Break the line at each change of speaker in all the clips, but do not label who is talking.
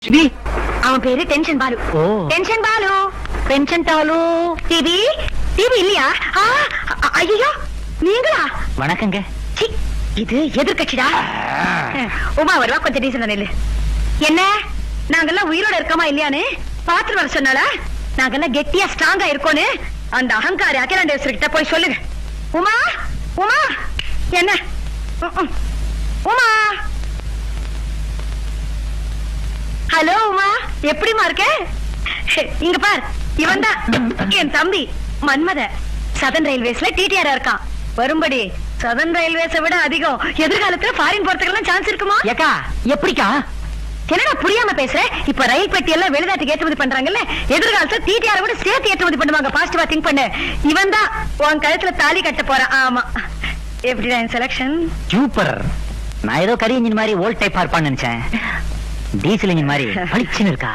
அவன் பேரு tension Balu. Tension Balu, tension Balu. TV TV இல்லையா? ஐயோ நீங்களா?
வணக்கங்க.
இது எதிர்கட்சிடா. உமா வருவா, கொஞ்சம் டீசன் நெல்லு. என்ன நாங்கெல்லாம் உயிரோட இருக்கோமா இல்லையான்னு பாத்து வர சொன்னால, நாங்கெல்லாம் கெட்டியா ஸ்ட்ராங்கா இருக்கோன்னு அந்த அகங்காரி அகிலாண்டேஸ்வரி கிட்ட போய் சொல்லுங்க. உமா உமா என்ன உமா? ஹலோ உமா, எப்படிமா இருக்க? இங்க பார், இவன் தான் என் தம்பி மன்மத. சதன் ரயில்வேஸ்ல டிடிஆர் இருக்கான். வரும்படி சதன் ரயில்வேஸை விட அதிகம் எதிர்காலத்துல ஃபாரின் போறதுக்கெல்லாம் சான்ஸ் இருக்குமா?
ஏக்கா எப்படிக்கா?
என்னடா புரியாம பேசுற? இப்ப ரயில் பெட்டி எல்லாம் வெளிநாட்டுக்கு ஏற்றுமதி பண்றாங்கல்ல, எதிர்காலத்துல டிடிஆர் விட சேர்த்து ஏற்றுமதி பண்ணுவாங்க. பாசிட்டிவா திங்க் பண்ணு. இவன் தான் உன் கழுத்துல தாலி கட்ட போறான். ஆமா, எப்படிதான் செலக்ஷன்?
சூப்பர். நான் ஏதோ கரி இன்ஜின் மாதிரி ஓல்ட் டைப் பார்ப்பான்னு நினைச்சேன். டீசல் இன்ஜின் மாதிரி பளிச்சுன்னு இருக்கா.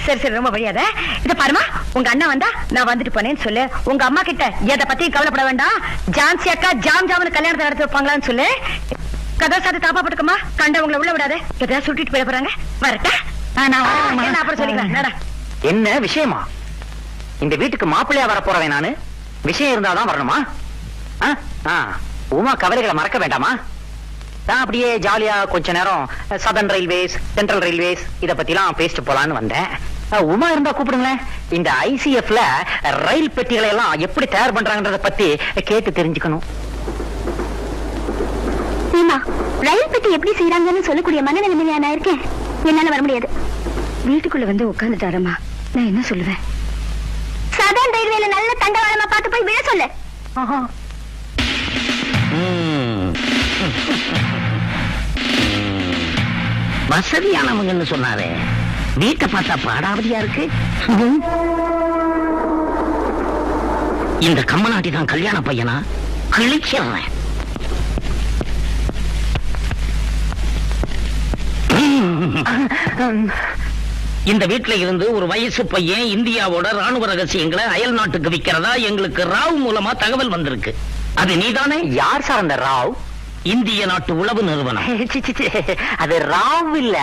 சரி சரி, ரொம்ப வழியாத. இத பாருமா, உங்க அண்ணா வந்தா நான் வந்துட்டு போனேன்னு சொல்லு. உங்க அம்மா கிட்ட எதை பத்தி கவலைப்பட வேண்டாம். ஜான்சி அக்கா ஜாம் ஜாம்னு கல்யாணத்தை நடத்தி வைப்பாங்களான்னு சொல்லு. கதவை சாத்து தாப்பா போட்டுக்கமா, கண்டவங்களை உள்ள விடாத. எதாவது சுட்டிட்டு போயிட போறாங்க. வரட்டா? நான் அப்புறம் சொல்லிக்கிறேன்.
என்ன விஷயமா? இந்த வீட்டுக்கு மாப்பிள்ளையா வர போறவன் நானு. விஷயம் இருந்தாதான் வரணுமா? உமா கவலைகளை மறக்க வேண்டாமா? நான் அப்படியே ஜாலியா கொஞ்ச நேரம் சதர்ன் ரயில்வேஸ், சென்ட்ரல் ரயில்வேஸ் இத பத்திலாம் பேசிட்டு போலான்னு வந்தேன். உமா இருந்தா கூப்பிடுங்களேன். இந்த ஐசிஎஃப்ல ரயில் பெட்டிகளை எல்லாம் எப்படி தயார் பண்றாங்கன்றத பத்தி கேட்டு தெரிஞ்சுக்கணும்.
ரயில் பெட்டி எப்படி செய்யறாங்கன்னு சொல்லக்கூடிய மனநிலைமையா நான் இருக்கேன். என்னால வர முடியாது. வீட்டுக்குள்ள வந்து உட்கார்ந்துட்டாரம்மா, நான் என்ன சொல்லுவேன்? சதர்ன் ரயில்வேல நல்ல தண்டவாளமா பார்த்து போய் விழ சொல்லு.
வசதியானவங்கன்னு சொன்னாரே, வீட்டை பார்த்தா பாடாவதியா இருக்கு. இந்த கம்மநாட்டி தான் கல்யாண பையனா? கிழிச்சிடுறேன். இந்த வீட்டுல இருந்து ஒரு வயசு பையன் இந்தியாவோட ராணுவ ரகசியங்களை அயல் நாட்டுக்கு விக்கிறதா எங்களுக்கு ராவ் மூலமா தகவல் வந்திருக்கு. அது நீதானே? யார் சார் அந்த ராவ்? இந்திய நாட்டு உளவு நிறுவனம். அது ராவ் இல்ல,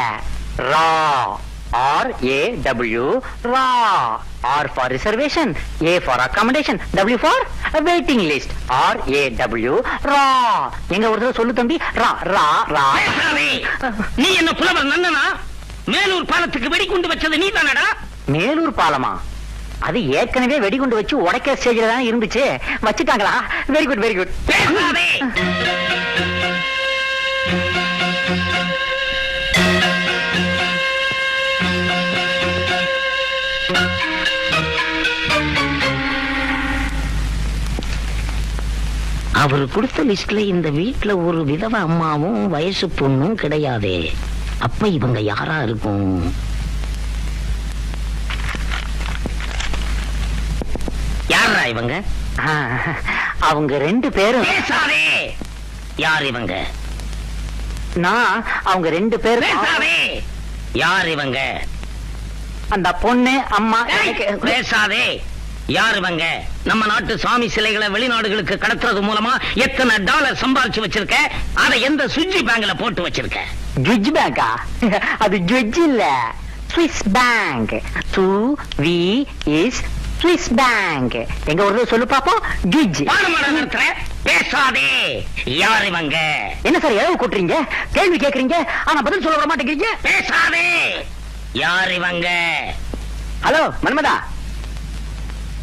ரா. RAW, raw. R for reservation, A for accommodation, W for waiting list. RAW, ரா. எங்க ஒரு தடவை சொல்லு தம்பி. ரா ரா ரா. நீ என்ன புலவர் நன்னனா? மேலூர் பாலத்துக்கு வெடிகுண்டு வச்சது நீ தானடா? மேலூர் பாலமா? அது ஏற்கனவே வெடிகுண்டு வச்சு உடைக்க ஸ்டேஜ்ல தான் இருந்துச்சு. வச்சுட்டாங்களா? Very good very good. அவர் கொடுத்த லிஸ்ட்ல இந்த வீட்டுல ஒரு விதவ அம்மாவும் வயசு பொண்ணும் கிடையாதே. அப்ப இவங்க யாரா இருக்கும்? யாரா இவங்க? அவங்க ரெண்டு பேரும். யார் இவங்க? நான் அவங்க ரெண்டு பேரும். யார் இவங்க? அந்த பொண்ணு அம்மா. பேசாதே. யார் இவங்க? நம்ம நாட்டு சாமி சிலைகளை வெளிநாடுகளுக்கு கடத்துறது மூலமா எத்தனை டாலர் சம்பாதிச்சு வச்சிருக்க? அதை எந்த சுவிட்ச் பேங்க்ல போட்டு வச்சிருக்க? ஜுவிட்ச் பேங்கா? அது ஜுவிட்ச் இல்ல, ஸ்விஸ் பேங்க். Swiss bank. எங்க ஒரு சொல்லு பாப்போம். ஜுவிட்ச். பேசாதே. யார் இவங்க? என்ன சார் எவ்வளவு கூட்டுறீங்க? கேள்வி கேக்குறீங்க ஆனா பதில் சொல்ல வர மாட்டேங்கிறீங்க. பேசாதே. யார் இவங்க? ஹலோ மன்மதா.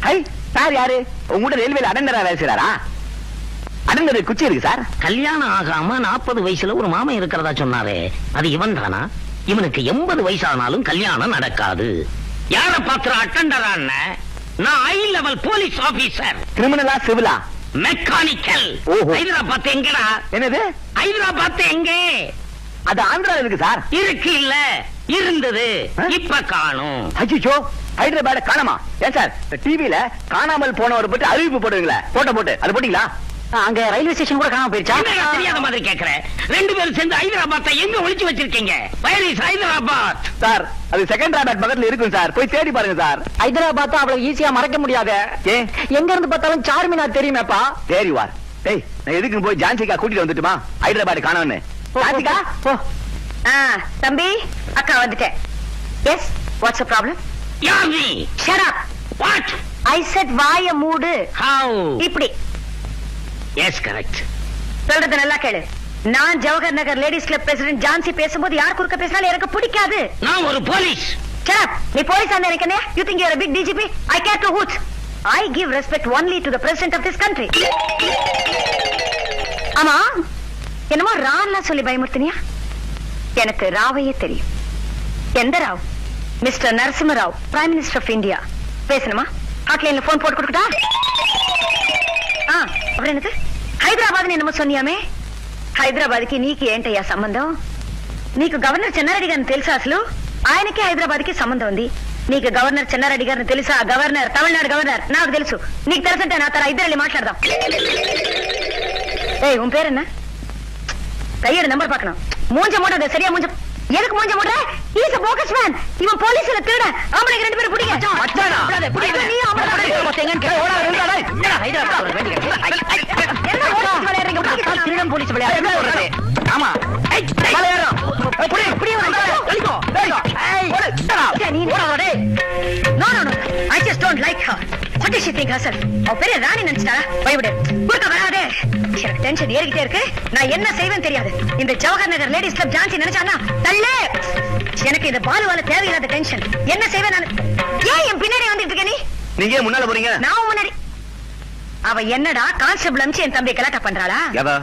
ஹை சார், யாரு உங்கள்கிட்ட ரயில்வேல அடண்டரா வேலை செய்றாரா? அடண்டர் குச்சி இருக்கு சார். கல்யாணம் ஆகாம 40 வயசுல ஒரு மாமன் இருக்கிறதா சொன்னாரே, அது இவன் தானா? இவனுக்கு 80 வயசானாலும் கல்யாணம் நடக்காது. யார பாத்திர அட்டண்டரான? நான் ஹை லெவல் போலீஸ் ஆபீசர். கிரிமினலா சிவிலா? மெக்கானிக்கல். ஹைதராபாத் எங்கடா? என்னது ஹைதராபாத் எங்க? அது ஆந்திரால இருக்கு சார். இருக்கு இல்ல, இருந்தது, இப்ப காணும். அச்சோ, ஹைதராபாத் காணமா? ஏன் சார் டிவில காணாமல் போனவர் பத்தி அறிவிப்பு போடுவீங்களா? போட்டோ போட்டு அது போட்டீங்களா? அங்க ரயில்வே ஸ்டேஷன் கூட காணாம போயிருச்சா? தெரியாத மாதிரி கேக்குறேன். ரெண்டு பேரும் சேர்ந்து ஹைதராபாத்தை எங்க ஒளிச்சு வச்சிருக்கீங்க? Where is Hyderabad? சார் அது செகண்டராபாத் பக்கத்துல இருக்கும் சார், போய் தேடி பாருங்க சார். ஹைதராபாத் அவ்வளவு ஈஸியா மறக்க முடியாது. எங்க இருந்து பார்த்தாலும் சார்மினார் தெரியுமேப்பா. தேரி வார். டேய், நான் எதுக்கு போய் ஜான்சிகா கூட்டிட்டு வந்துட்டுமா? ஹைதராபாத் காணோன்னு. ஜான்சிகா போ.
தம்பி, அக்கா வந்துட்டேன். S watts a problem?
யார் நீ?
Shut up.
What?
I said வாய மூடு.
ஹவ்?
இப்படி
எஸ் கரெக்ட்.
சொல்றது நல்லா கேளு. நான் Jawahar Nagar ladies club president Jhansi பேசும்போது யார் குறுக்க பேசினாலும் எனக்கு பிடிக்காது.
நான் ஒரு போலீஸ்.
Shut up. நீ போலீஸ் ஆன எனக்கு என்ன? You think you're a big DGP? I care to hoots. I give respect only to the president of this country. ஆமா என்னமோ ராவ்லாம் சொல்லி பயமுறுத்தினியா? எனக்கு ராவையே தெரியும். எந்த Rao? Mister Narasimha Rao, prime minister of India. பேசணுமா? ஹாட்லைன்ல போன் போட்டு கொடுக்கட்டா? அப்புறம் எனக்கு హైదరాబాద్ என்னமோ சொன்னியாமே? హైదరాబాద్కి నీకు ఏంటయ్యా సంబంధం? నీకు గవర్నర్ చెన్నారెడ్డి గారిని తెలుసా? అసలు ఆయనకి హైదరాబాద్కి సంబంధం ఉంది. నీకు గవర్నర్ చెన్నారెడ్డి గారిని తెలుసా? Governor, Tamil Nadu governor. నాకు తెలుసు. నీకు తెలుసంటే నా తర ఇద్దరు వెళ్ళి మాట్లాడదాం. ஏய் உன் பேர் என்ன? கையோட நம்பர் பார்க்கணும். மூஞ்ச மூடாத, சரியா மூஞ்ச. எதுக்கு மூஞ்ச மூடுற? Is a bogus man. இவன் போலீஸ்ல திருட. ஆம்பளைங்க ரெண்டு பேரும் பிடிங்க.
மச்சானா
பிடிங்க. நீ ஆம்பளை
எங்கன்னு கேளு. ஓடா ரெண்டாடா. என்னடா ஹைதராபாத் வர வேண்டிய?
என்ன போலீஸ் விளையாடுறீங்க?
திருடம் போலீஸ் விளையாடு. என்ன சொல்றது? ஆமா. ஏய் விளையாடுறோம். புடி தள்ளிக்கோ. ஏய் ஓடு.
நீ ஓடா டேய். No no no. I just don't like her. What does she think herself? அவ பெரிய ராணி நினைச்சாளா? பயப்படு. குறுக்க வராதே. எனக்கு டென்ஷன் ஏறிக்கிட்டே இருக்கு. நான் என்ன செய்வேன் தெரியாது. இந்த ஜவஹர் நகர் லேடிஸ் கிளப் ஜான்சி நினைச்சானா தள்ளே. எனக்கு இந்த பாலுவால தேவையில்லாத டென்ஷன். என்ன செய்வேன் நான்? ஏன் என் பின்னாடி வந்துட்டு இருக்க நீ?
நீங்க முன்னால போறீங்க?
நான் முன்னாடி. அவ என்னடா கான்ஸ்டபிள் அம்ச்சி என் தம்பி கலாட்டா பண்றாளா?
எதா?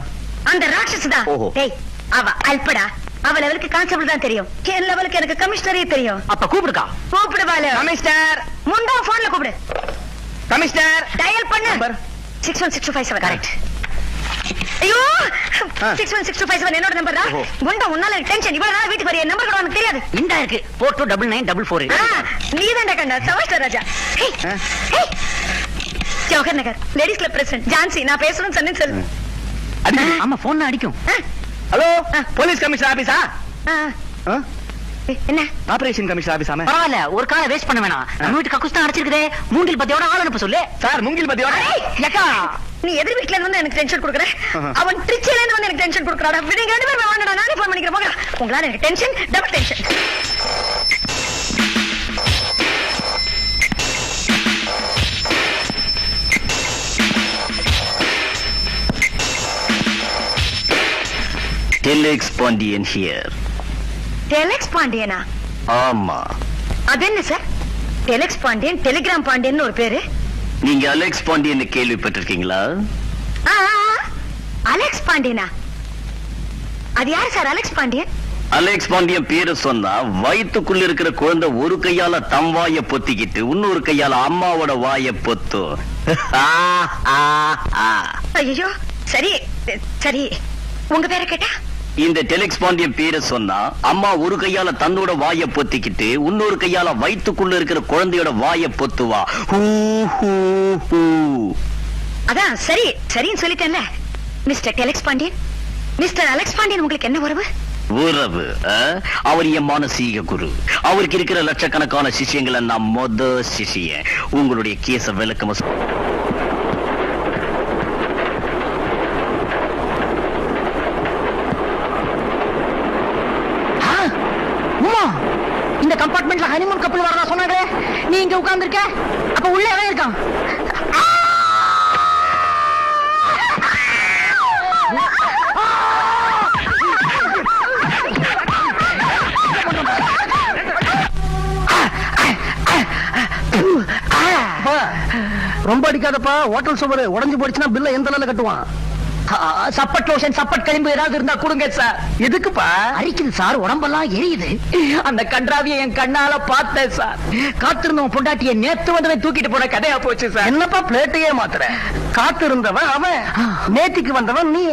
அந்த ராட்சஸ் தான்.
ஓஹோ.
டேய் அவ அல்படா. அவ லெவலுக்கு கான்ஸ்டபிள் தான் தெரியும். என் லெவலுக்கு எனக்கு கமிஷனரே தெரியும்.
அப்ப கூப்பிடுக்கா.
கூப்பிடுவாளே.
கமிஷனர்,
முண்டா போன்ல கூப்பிடு.
கமிஷனர்
டயல் பண்ணு.
Number
61627 correct. ஐயோ 61627 என்னோட நம்பர் தான்.
ஓஹோ.
முண்டா உன்னால எனக்கு டென்ஷன். இவ்வளவு நாள் வீட்டுக்கு வரைய நம்பர் கூட உனக்கு தெரியாது.
இந்த இருக்கு 429944.
நீதான்டா கண்ணா சவாஸ்டர் ராஜா. ஹே ஹே Jawahar Nagar ladies club president Jhansi நான் பேசணும்னு சொன்னேன் சொல்லு.
ஆமா போன் அடிக்கும்.
ஹலோ போலீஸ் கமிஷனர் ஆபீஸா?
என்ன
ஆபரேஷன் கமிஷனர் ஆபீஸாமே?
பரவாயில்ல ஒரு காலை வேஸ்ட் பண்ண வேணாம். நம்ம வீட்டு கக்கூஸ் தான் அடிச்சிருக்குதே. மூங்கில் பத்தியோட ஆள் அனுப்ப சொல்லு.
சார் மூங்கில் பத்தியோட.
ஏக்கா
நீ எதிர் வீட்ல இருந்து வந்து எனக்கு டென்ஷன் கொடுக்குற. அவன் திருச்சியில இருந்து வந்து எனக்கு டென்ஷன் கொடுக்குறாடா. நீங்க ரெண்டு பேரும் வாங்கடா. நானே போன் பண்ணிக்கிறேன் போங்க. உங்களால எனக்கு tension double tension.
Telex Pandian here.
Telex பாண்டியனா?
ஆமா.
அது என்ன sir? Telex Pandian, telegram Pandian ஒரு பேரு.
நீங்க அலெக்ஸ் பாண்டியன் கேள்விப்பட்டிருக்கீங்களா?
ஆ, அலெக்ஸ் பாண்டியனா? அது யார் sir Alex Pandian?
Alex Pandian பேரு சொன்னா வயிற்றுக்குள்ள இருக்கிற குழந்தை ஒரு கையால தம் வாய பொத்திக்கிட்டு இன்னொரு கையால அம்மாவோட வாய பொத்தும்.
ஐயோ சரி சரி உங்க பேரை கேட்டா?
இந்த டெலெக்ஸ் பாண்டியன் பேரை சொன்னா அம்மா ஒரு கையால தன்னோட வாய பொத்திக்கிட்டு இன்னொரு கையால வயிற்றுக்குள்ள இருக்கிற குழந்தையோட வாய பொத்துவா. Who who who.
அதான் சரி சரின்னு சொல்லிட்டேன்ல. Mister telex Pandian, mister Alex Pandian உங்களுக்கு என்ன உறவு?
உறவு? அவர் என் மானசீக குரு. அவருக்கு இருக்கிற லட்சக்கணக்கான சிஷியங்களை நான் மொத சிஷிய. உங்களுடைய கேஸ விளக்கமா
இந்த கம்பார்ட்மெண்ட்ல ஹனிமூன் கப்பல் வரதா சொன்னாங்களே. நீ இங்க உட்கார்ந்திருக்க. அப்ப உள்ள எவன் இருக்கான்?
ரொம்ப அடிக்காதப்பா. ஹோட்டல் சுவர் உடைஞ்சு போயிடுச்சுன்னா பில்ல எந்த நிலையில கட்டுவான்?
சப்பட் லோஷன் சப்பட் களிம்பு ஏதாவது இருந்தா கொடுங்க சார்.
எதுக்குப்பா?
அரிக்குது சார், உடம்பெல்லாம் எரியுது. அந்த கன்றாவிய என் கண்ணால பார்த்தேன் சார். காத்திருந்தவன் பொண்டாட்டிய நேத்து வந்தவன் தூக்கிட்டு போன கதையா போச்சு சார்.
என்னப்பா பிளேட்டையே மாத்துற? காத்து இருந்தவன் அவன், நேத்திக்கு வந்தவன் நீ.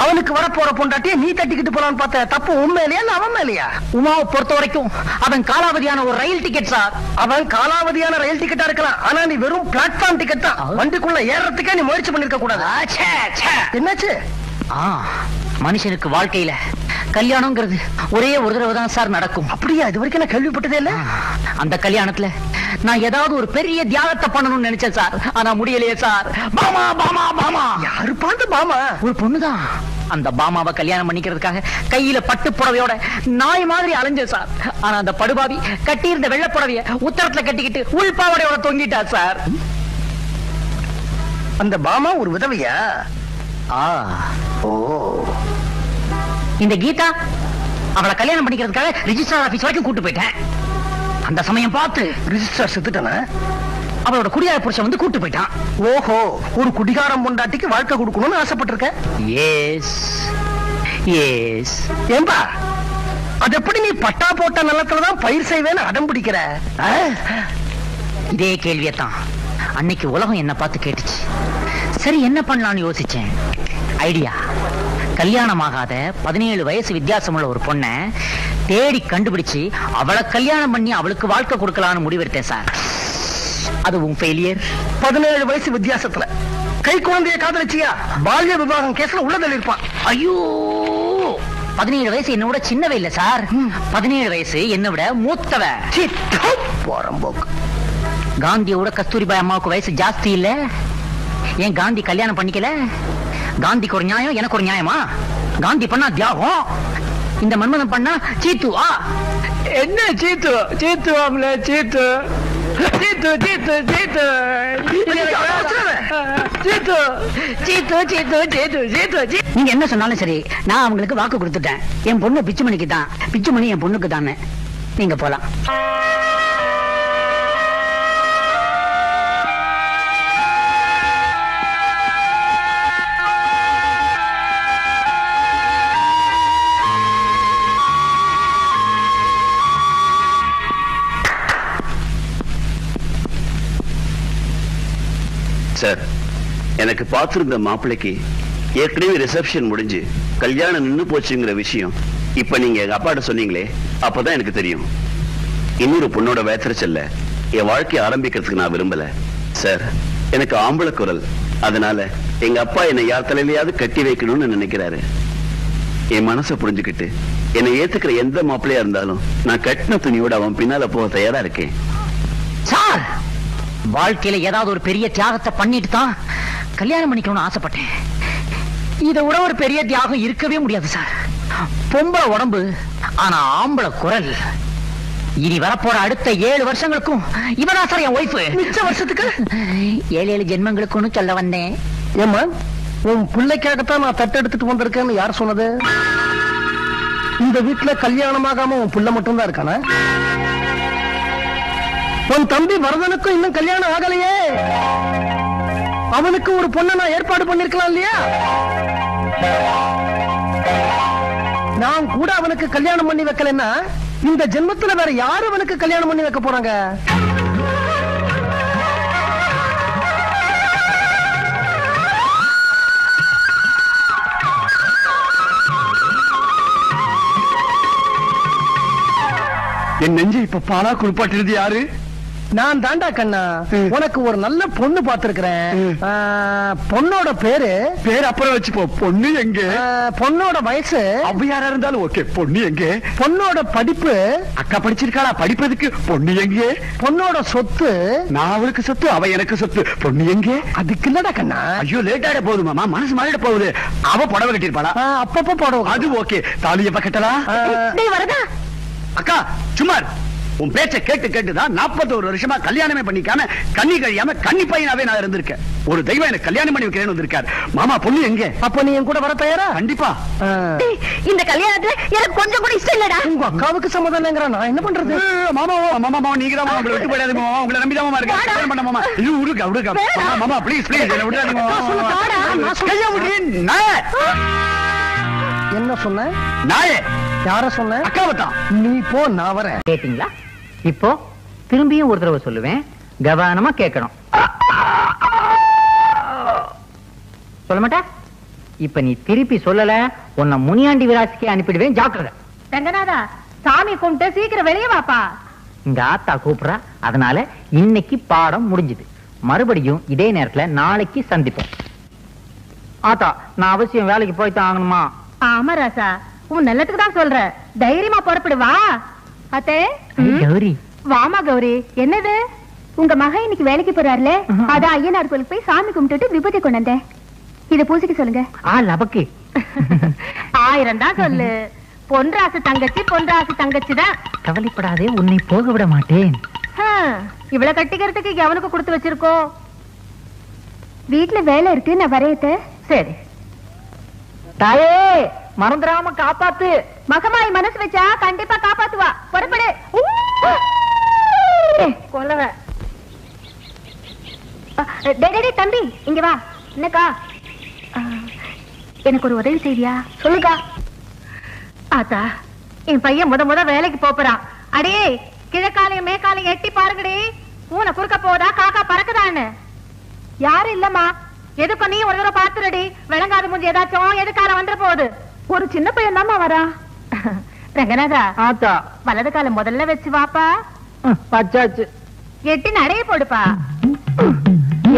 அவனுக்கு வர போற பொண்டாட்டிய நீ தட்டிக்கிட்டு போலான்னு பார்த்த. தப்பு உண்மையிலையா இல்ல அவன் மேலையா?
உமாவை பொறுத்த வரைக்கும் அவன் காலாவதியான ஒரு ரயில் டிக்கெட் சார்.
அவன் காலாவதியான ரயில் டிக்கெட்டா இருக்கலாம். ஆனா நீ வெறும் பிளாட்ஃபார்ம் டிக்கெட் தான். வண்டிக்குள்ள ஏறதுக்கே நீ முயற்சி பண்ணிருக்க கூடாது. என்னாச்சு?
மனுஷனுக்கு வாழ்க்கையில கல்யாணம்ங்கிறது ஒரே ஒரு தடவை தான் சார் நடக்கும்.
அப்படியா? இது வரைக்கும் நான் கேள்விப்பட்டதே இல்ல.
அந்த கல்யாணத்துல நான் ஏதாவது ஒரு பெரிய தியாகத்தை பண்ணணும்னு நினைச்சேன் சார். ஆனா முடியலையே சார். பாமா பாமா பாமா.
யாரு பார்த்து பாமா?
ஒரு பொண்ணுதான். அந்த பாமாவை கல்யாணம் பண்ணிக்கிறதுக்காக கையில பட்டு புடவையோட நாய் மாதிரி அலைஞ்ச சார். ஆனா அந்த படுபாவி கட்டியிருந்த வெள்ளை புடவைய உத்தரத்துல கட்டிக்கிட்டு உள்பாவடையோட தொங்கிட்டா சார்.
அந்த பாமா ஒரு விதவையா? ஓ,
இந்த கீதா அவளை கல்யாணம் பண்ணிக்கிறதுக்காக ரிஜிஸ்டர் ஆபீஸ் வரைக்கும் கூட்டு போயிட்டேன். அந்த சமயம் பார்த்து
ரிஜிஸ்டர் செத்துட்டானா?
அவளோட குடியார புருஷன் வந்து கூட்டு போயிட்டான்.
ஓஹோ, ஒரு குடிகாரம் பொண்டாட்டிக்கு வாழ்க்கை கொடுக்கணும்னு ஆசைப்பட்டிருக்க?
S S.
ஏம்பா, அது எப்படி நீ பட்டா போட்ட நிலத்துலதான் பயிர் செய்வேன்னு அடம் பிடிக்கிற?
இதே கேள்வியத்தான் அன்னைக்கு உலகம் என்ன பார்த்து கேட்டுச்சு. சரி என்ன பண்ணலாம்னு யோசிச்சேன். ஐடியா, கல்யாணம் ஆகாத 17 வயசு வித்தியாசமுள்ள ஒரு பொண்ணை தேடி கண்டுபிடிச்சு அவளை கல்யாணம் பண்ணி அவளுக்கு வாழ்க்கை கொடுக்கலாம்னு முடிவெடுத்தேன் சார். அதுவும் ஃபெயிலியர்.
17 வயசு வித்தியாசத்துல கை குழந்தைய காதலிச்சியா? பால்ய விவாகம் கேஸ்ல உள்ளதில் இருப்பான்.
ஐயோ, 17 வயசு என்ன விட சின்னவ இல்ல சார். 17 வயசு என்ன விட மூத்தவ.
போறம்போக்கு.
காந்தியோட கஸ்தூரிபாய் அம்மாவுக்கு வயசு ஜாஸ்தி இல்ல. ஏன் காந்தி கல்யாணம் பண்ணிக்கல? காந்திக்கு ஒரு நியாயம், எனக்கு ஒரு நியாயமா? காந்தி பண்ணா தியாகம், இந்த மன்மதன் பண்ணா சீத்துவா? என்ன சீத்து சீத்துவாம்ல? சீத்து சீத்து சீத்து சீத்து சீத்து சீத்து சீத்து சீத்து சீத்து. நீங்க என்ன சொன்னாலும் சரி, நான் அவங்களுக்கு வாக்கு கொடுத்துட்டேன். என் பொண்ணு பிச்சுமணிக்கு தான், பிச்சுமணி என் பொண்ணுக்கு தானே. நீங்க போலாம்.
சார், எனக்கு பார்த்திருந்த மாப்பிள்ளைக்கு ஏற்கனவே ரிசப்ஷன் முடிஞ்சு கல்யாணம் நின்னு போச்சுங்கிற விஷயம் இப்ப நீங்க எங்க அப்பாட்ட சொன்னீங்களே, அப்பதான் எனக்கு தெரியும். இன்னொரு பொண்ணோட வேத்திரச்சல்ல என் வாழ்க்கையை ஆரம்பிக்கிறதுக்கு நான் விரும்பல சார். எனக்கு ஆம்பளை குரல், அதனால எங்க அப்பா என்னை யார் தலையிலையாவது கட்டி வைக்கணும்னு நினைக்கிறாரு. என் மனசை புரிஞ்சுக்கிட்டு என்னை ஏத்துக்கிற எந்த மாப்பிள்ளையா இருந்தாலும் நான் கட்டின துணியோட அவன் பின்னால போக தயாரா இருக்கேன்
சார். வாழ்க்கையில ஏதாவது ஒரு பெரிய தியாகத்தை பண்ணிட்டு தான் கல்யாணம் பண்ணிக்கணும்னு ஆசைப்பட்டேன். இதை விட ஒரு பெரிய தியாகம் இருக்கவே முடியாது சார். பொம்பளை உடம்பு, ஆனா ஆம்பளை குரல். இனி வரப்போற அடுத்த 7 வருஷங்களுக்கும் இவனா சார் என் ஒய்ஃப்.
மிச்ச வருஷத்துக்கு
7 ஜென்மங்களுக்குன்னு சொல்ல வந்தேன்.
ஏமா, உன் பிள்ளைக்காகத்தான் நான் தட்டெடுத்துட்டு வந்திருக்கேன்னு யார் சொன்னது? இந்த வீட்டுல கல்யாணமாகாம உன் பிள்ளை மட்டும் தான் இருக்கானா? உன் தம்பி வரதனுக்கும் இன்னும் கல்யாணம் ஆகலையே. அவனுக்கு ஒரு பொண்ணை நான் ஏற்பாடு பண்ணிருக்கலாம் இல்லையா? நான் கூட அவனுக்கு கல்யாணம் பண்ணி வைக்கலன்னா இந்த ஜென்மத்துல வேற யாரு அவனுக்கு கல்யாணம் பண்ணி வைக்க போறாங்க?
என் நெஞ்சு இப்ப பாலா குளிப்பாட்டிருது யாரு?
நான் தாண்டா கண்ணா. உனக்கு ஒரு நல்ல பொண்ணு பாத்துருக்கிறேன். பொண்ணோட பேரு
அப்புறம் வச்சுப்போ. பொண்ணு எங்க?
பொண்ணோட வயசு
அவ யாரா இருந்தாலும் ஓகே. பொண்ணு எங்க?
பொண்ணோட படிப்பு
அக்கா படிச்சிருக்காளா? படிப்பதுக்கு பொண்ணு எங்க?
பொண்ணோட சொத்து
நான் அவளுக்கு சொத்து, அவ எனக்கு சொத்து. பொண்ணு எங்க?
அதுக்கு இல்லடா கண்ணா.
ஐயோ, லேட் ஆயிட போகுது மாமா, மனசு மாறிட போகுது. அவ புடவை கட்டிருப்பாளா?
அப்பப்ப போடுவோம்.
அது ஓகே. தாலி எப்ப கட்டலா?
வரதா
அக்கா சுமார், உன் பேச்ச கேட்டு கேட்டுதான் 41 வருஷமா கல்யாணமே பண்ணிக்காம கண்ணி கழியாம கன்னி பையனாவே நான் இருந்திருக்கேன். ஒரு தெய்வம் எனக்கு கல்யாணம் பண்ணி வைக்கிறேன்னு வந்திருக்காரு. மாமா, பொண்ணு எங்க?
அப்ப நீ என் கூட வர தயாரா?
கண்டிப்பா.
இந்த கல்யாணத்துல எனக்கு கொஞ்சம் கூட இஷ்டம் இல்லடா.
உங்க அக்காவுக்கு சம்மதம்ங்கிற நான் என்ன பண்றது?
மாமா மாமா நீங்க தான் உங்களை விட்டு போயிடாதீங்க மாமா. உங்களை நம்பிதான் மாமா இருக்கேன். கல்யாணம் பண்ண மாமா. இது உருக்க உருக்க மாமா, ப்ளீஸ் ப்ளீஸ் என்ன விடாதீங்க மாமா. கையா விடுறீங்க நாயே.
என்ன சொன்ன?
நாயே.
யார சொன்ன?
அக்காவை தான்.
நீ போ, நான் வரேன்.
கேட்டீங்களா? இப்போ திரும்பியும் ஒரு தடவை சொல்லுவேன், கவனமா கேட்கணும். சொல்ல மாட்டா? இப்ப நீ திருப்பி சொல்லல, உன்னை முனியாண்டி விராசிக்கு அனுப்பிடுவேன், ஜாக்கிரதை.
ரங்கநாதா, சாமி கும்பிட்டு சீக்கிரம் வெளியே வாப்பா.
இங்க ஆத்தா கூப்பிடுறா, அதனால இன்னைக்கு பாடம் முடிஞ்சது. மறுபடியும் இதே நேரத்துல நாளைக்கு சந்திப்போம். ஆத்தா, நான் அவசியம் வேலைக்கு போய்தான் ஆகணுமா?
ஆமா ராசா, உன் நல்லதுக்கு தான் சொல்ற. தைரியமா புறப்படு வா. அத்தே,
கௌரி,
வாமா கௌரி. என்னது? உங்க மகன் இன்னைக்கு வேலைக்கு போறாருல, அதான் ஐயனார் கோயிலுக்கு போய் சாமி கும்பிட்டுட்டு விபூதி கொண்டு வந்தேன். இத பூசிக்க சொல்லுங்க.
லபக்கு
1000 தான் சொல்லு. பொன்ராசு தங்கச்சி தான்.
கவலைப்படாதே, உன்னை போக விட மாட்டேன்.
இவ்வளவு கட்டிக்கிறதுக்கு எவனுக்கு கொடுத்து வச்சிருக்கோம்?
வீட்டுல வேலை இருக்கு, நான் வரையத்த.
சரி.
தாயே, மறந்துடாம காப்பாத்து.
மகமாய் மனசு வச்சா கண்டிப்பா காப்பாத்துவா. புறப்படு. கொல்லவ.
தம்பி இங்க வா. என்னக்கா? எனக்கு ஒரு உதவி செய்வியா?
சொல்லுக்கா. ஆத்தா, என் பையன் முத வேலைக்கு போறான். அடே, கிழக்காலையும் மேற்காலையும் எட்டி பாருங்கடி. பூனை குறுக்க போதா காக்கா பறக்குதான்னு. யாரும் இல்லம்மா. எதுக்கு நீ ஒரு தடவை பாத்துறடி. விளங்காத முடிஞ்சு ஏதாச்சும் எதுக்கால வந்துட போகுது. ஒரு சின்ன பையன் தாமா வரா. ரங்கநாதா,
ஆத்தா,
வலது காலம் முதல்ல வச்சு வாப்பா.
பச்சாச்சு.
எட்டி நடைய போடுப்பா.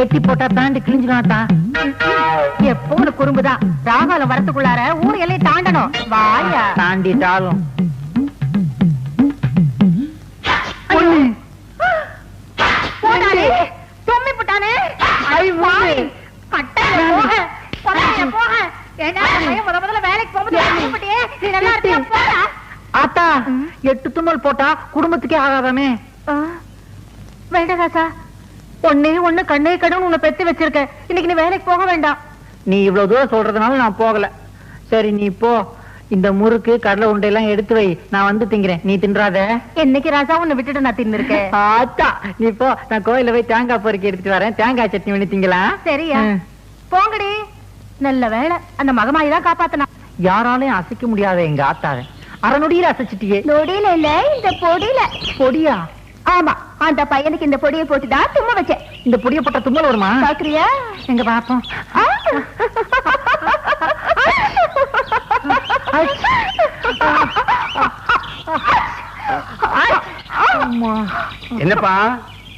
எட்டி போட்டா பேண்ட் கிழிஞ்சிடாத்தா.
எப்போ ஒரு குறும்புதான். ராகாலம் வரத்துக்குள்ளார ஊர் எல்லை தாண்டணும். வாயா.
தாண்டிட்டாலும்
போட்டானே, தும்மி போட்டானே. முதல்ல வேலைக்கு போகும்போது நீ நல்லா இருக்கியா? போடா.
ஆத்தா, 8 தும்மல் போட்டா குடும்பத்துக்கே ஆகாதாமே.
வேண்டாம் ஒண்ணு கண்ணே கடவுள் உன்னை பெத்து வச்சிருக்க. இன்னைக்கு நீ வேலைக்கு போக வேண்டாம்.
நீ இவ்வளவு தூரம் சொல்றதுனால நான் போகல. சரி, நீ போ. இந்த முறுக்கு கடலை உண்டை எல்லாம் எடுத்து வை, நான் வந்து திங்கிறேன். நீ தின்றாத.
என்னைக்கு ராசா உன்னை விட்டுட்டு நான் தின்னு இருக்கேன்.
ஆத்தா, நீ போ. நான் கோயில போய் தேங்காய் பொறுக்கி எடுத்துட்டு வரேன். தேங்காய் சட்னி பண்ணி திங்கலாம்.
சரியா? போங்கடி. நல்ல வேலை, அந்த மகமாயி தான் காப்பாத்தனா.
யாராலையும் அசைக்க முடியாத எங்க ஆத்தாவை அரை நொடியில அசைச்சிட்டியே.
நொடியில இல்ல, இந்த பொடியில.
பொடியா?
ஆமா, அந்த பையனுக்கு இந்த பொடியை போட்டுதான் தும்ம வச்சேன்.
இந்த பொடியை போட்ட தும்மல் வருமா?
பாக்குறியா?
எங்க பாப்போம்.
என்னப்பா